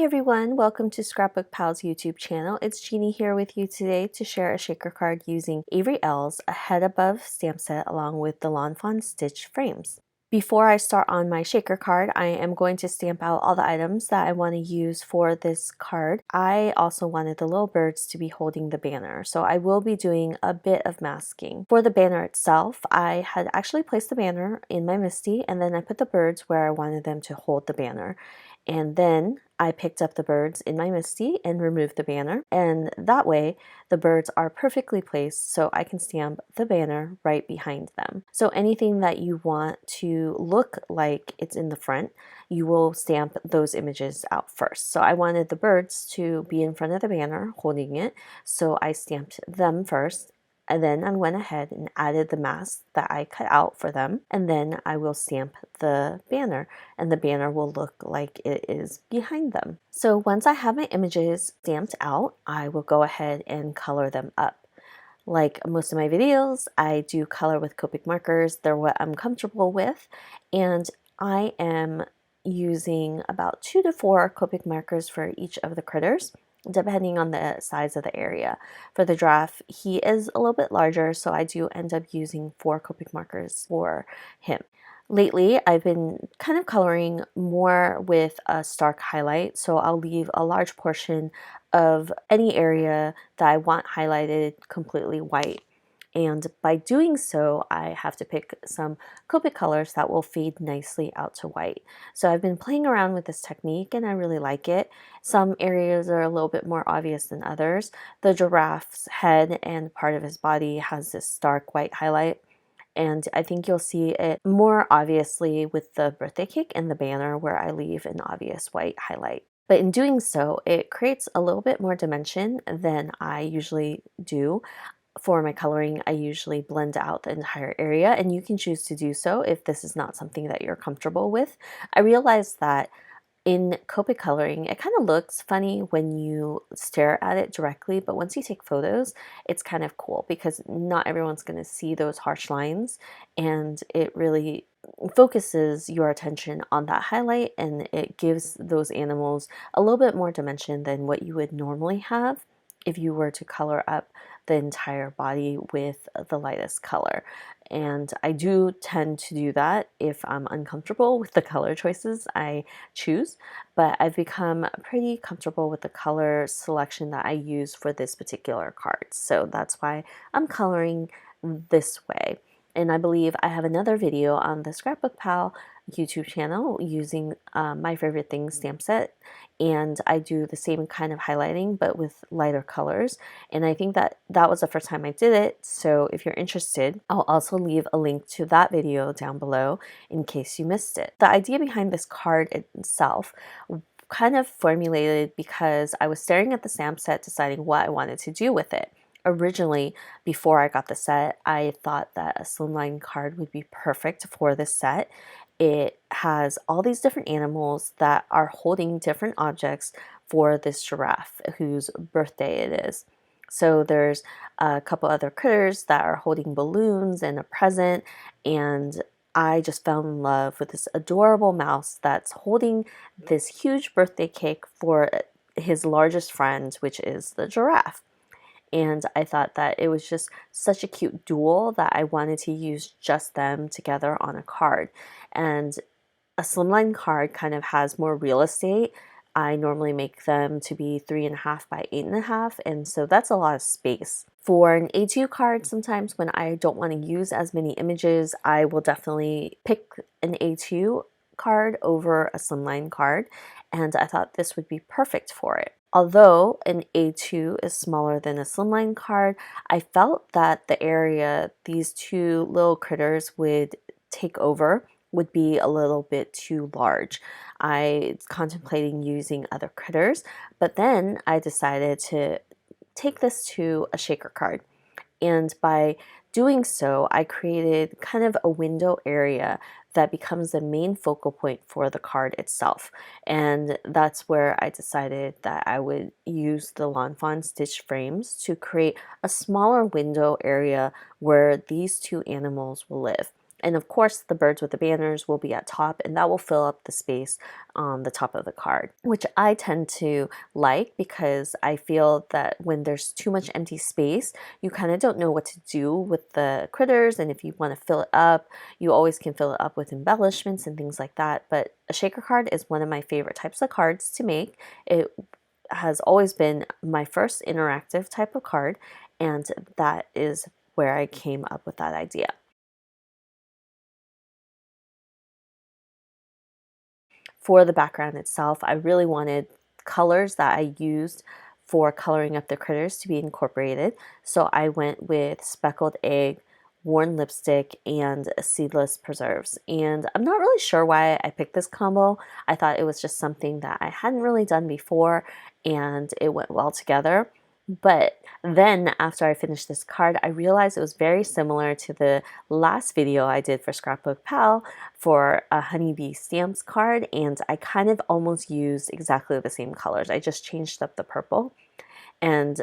everyone, welcome to ScrapbookPal's YouTube channel. It's Gina here with you today to share a shaker card using Avery Elle's A Head Above stamp set along with the Lawn Fawn stitch frames. Before I start on my shaker card, I am going to stamp out all the items that I want to use for this card. I also wanted the little birds to be holding the banner, so I will be doing a bit of masking. For the banner itself, I had actually placed the banner in my MISTI, and then I put the birds where I wanted them to hold the banner. And then I picked up the birds in my MISTI and removed the banner, and that way the birds are perfectly placed so I can stamp the banner right behind them. So anything that you want to look like it's in the front, you will stamp those images out first. So I wanted the birds to be in front of the banner holding it, so I stamped them first. And then I went ahead and added the mask that I cut out for them, and then I will stamp the banner, and the banner will look like it is behind them. So once I have my images stamped out, I will go ahead and color them up. Like most of my videos, I do color with Copic markers. They're what I'm comfortable with, and I am using about 2 to 4 Copic markers for each of the critters, depending on the size of the area. For the giraffe, he is a little bit larger, so I do end up using 4 Copic markers for him. Lately, I've been kind of coloring more with a stark highlight, so I'll leave a large portion of any area that I want highlighted completely white. And by doing so, I have to pick some Copic colors that will fade nicely out to white. So I've been playing around with this technique and I really like it. Some areas are a little bit more obvious than others. The giraffe's head and part of his body has this stark white highlight, and I think you'll see it more obviously with the birthday cake and the banner where I leave an obvious white highlight. But in doing so, it creates a little bit more dimension than I usually do. For my coloring, I usually blend out the entire area, and you can choose to do so if this is not something that you're comfortable with. I realized that in Copic coloring, it kind of looks funny when you stare at it directly, but once you take photos, it's kind of cool because not everyone's going to see those harsh lines, and it really focuses your attention on that highlight, and it gives those animals a little bit more dimension than what you would normally have if you were to color up the entire body with the lightest color. And I do tend to do that if I'm uncomfortable with the color choices I choose, but I've become pretty comfortable with the color selection that I use for this particular card. So that's why I'm coloring this way. And I believe I have another video on the ScrapbookPal YouTube channel using My Favorite Things stamp set, and I do the same kind of highlighting but with lighter colors, and I think that was the first time I did it. So if you're interested, I'll also leave a link to that video down below in case you missed it. The idea behind this card itself kind of formulated because I was staring at the stamp set deciding what I wanted to do with it. Originally, before I got the set, I thought that a slimline card would be perfect for this set. It has all these different animals that are holding different objects for this giraffe whose birthday it is. So there's a couple other critters that are holding balloons and a present, and I just fell in love with this adorable mouse that's holding this huge birthday cake for his largest friend, which is the giraffe. And I thought that it was just such a cute duel that I wanted to use just them together on a card. And a slimline card kind of has more real estate. I normally make them to be 3.5 by 8.5, and so that's a lot of space. For an A2 card, sometimes when I don't want to use as many images, I will definitely pick an A2 card over a slimline card, and I thought this would be perfect for it. Although an A2 is smaller than a slimline card, I felt that the area these two little critters would take over would be a little bit too large. I was contemplating using other critters, but then I decided to take this to a shaker card. And by doing so, I created kind of a window area that becomes the main focal point for the card itself. And that's where I decided that I would use the Lawn Fawn stitch frames to create a smaller window area where these two animals will live. And of course, the birds with the banners will be at top, and that will fill up the space on the top of the card, which I tend to like because I feel that when there's too much empty space, you kind of don't know what to do with the critters. And if you want to fill it up, you always can fill it up with embellishments and things like that. But a shaker card is one of my favorite types of cards to make. It has always been my first interactive type of card, and that is where I came up with that idea. For the background itself, I really wanted colors that I used for coloring up the critters to be incorporated. So I went with speckled egg, worn lipstick, and seedless preserves. And I'm not really sure why I picked this combo. I thought it was just something that I hadn't really done before, and it went well together. But then after I finished this card, I realized it was very similar to the last video I did for ScrapbookPal for a honeybee stamps card, and I kind of almost used exactly the same colors. I just changed up the purple, and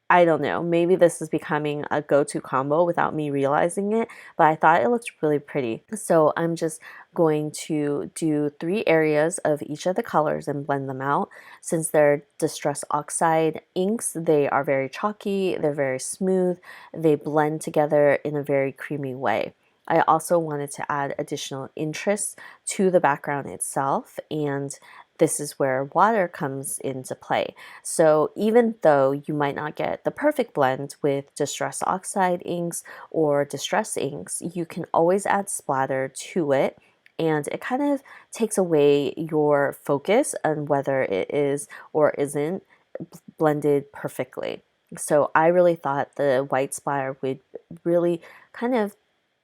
I don't know, maybe this is becoming a go-to combo without me realizing it, but I thought it looked really pretty. So I'm just going to do 3 areas of each of the colors and blend them out. Since they're Distress Oxide inks, they are very chalky, they're very smooth, they blend together in a very creamy way. I also wanted to add additional interest to the background itself, and this is where water comes into play. So even though you might not get the perfect blend with Distress Oxide inks or Distress inks, you can always add splatter to it, and it kind of takes away your focus on whether it is or isn't blended perfectly. So I really thought the white splatter would really kind of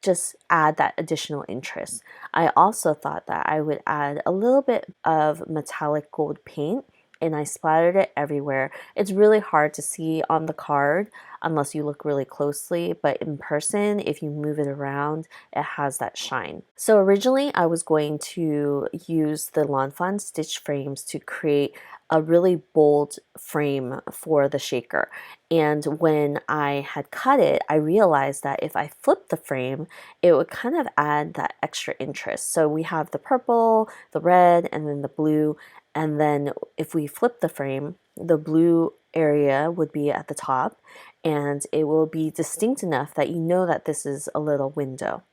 just add that additional interest. I also thought that I would add a little bit of metallic gold paint, and I splattered it everywhere. It's really hard to see on the card unless you look really closely, but in person, if you move it around, it has that shine. So originally I was going to use the Lawn Fawn stitch frames to create a really bold frame for the shaker. And when I had cut it, I realized that if I flipped the frame, it would kind of add that extra interest. So we have the purple, the red, and then the blue. And then if we flip the frame, the blue area would be at the top, and it will be distinct enough that you know that this is a little window.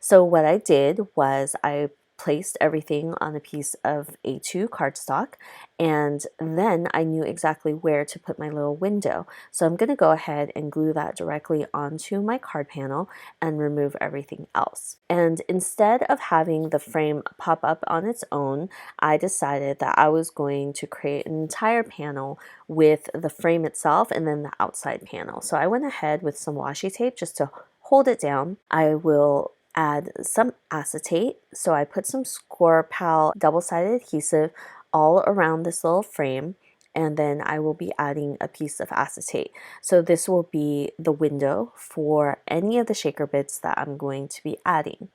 So what I did was I placed everything on a piece of A2 cardstock, and then I knew exactly where to put my little window. So I'm going to go ahead and glue that directly onto my card panel and remove everything else. And instead of having the frame pop up on its own, I decided that I was going to create an entire panel with the frame itself and then the outside panel. So I went ahead with some washi tape just to hold it down. I will add some acetate. So I put some Scor-Pal double-sided adhesive all around this little frame, and then I will be adding a piece of acetate. So this will be the window for any of the shaker bits that I'm going to be adding.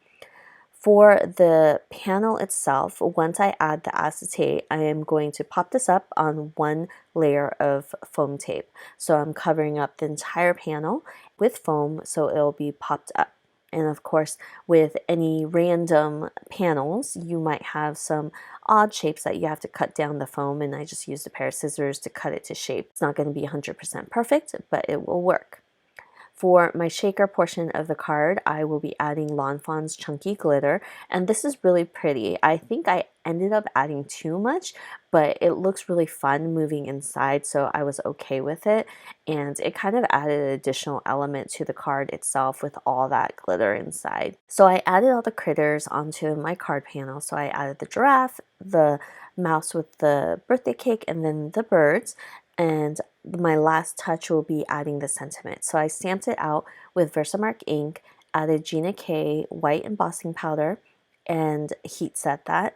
For the panel itself, once I add the acetate, I am going to pop this up on one layer of foam tape. So I'm covering up the entire panel with foam so it'll be popped up. And of course, with any random panels, you might have some odd shapes that you have to cut down the foam, and I just used a pair of scissors to cut it to shape. It's not going to be 100% perfect, but it will work. For my shaker portion of the card, I will be adding Lawn Fawn's Chunky Glitter, and this is really pretty. I think I ended up adding too much, but it looks really fun moving inside, so I was okay with it, and it kind of added an additional element to the card itself with all that glitter inside. So I added all the critters onto my card panel. So I added the giraffe, the mouse with the birthday cake, and then the birds. And my last touch will be adding the sentiment. So I stamped it out with Versamark ink, added Gina K white embossing powder, and heat set that.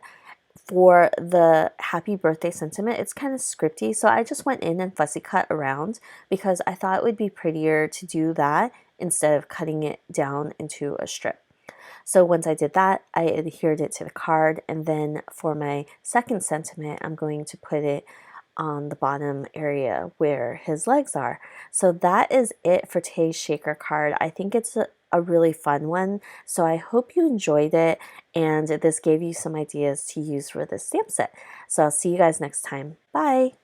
For the happy birthday sentiment, it's kind of scripty, so I just went in and fussy cut around because I thought it would be prettier to do that instead of cutting it down into a strip. So once I did that, I adhered it to the card, and then for my second sentiment, I'm going to put it on the bottom area where his legs are. So that is it for today's shaker card. I think it's a really fun one. So I hope you enjoyed it and this gave you some ideas to use for this stamp set. So I'll see you guys next time. Bye!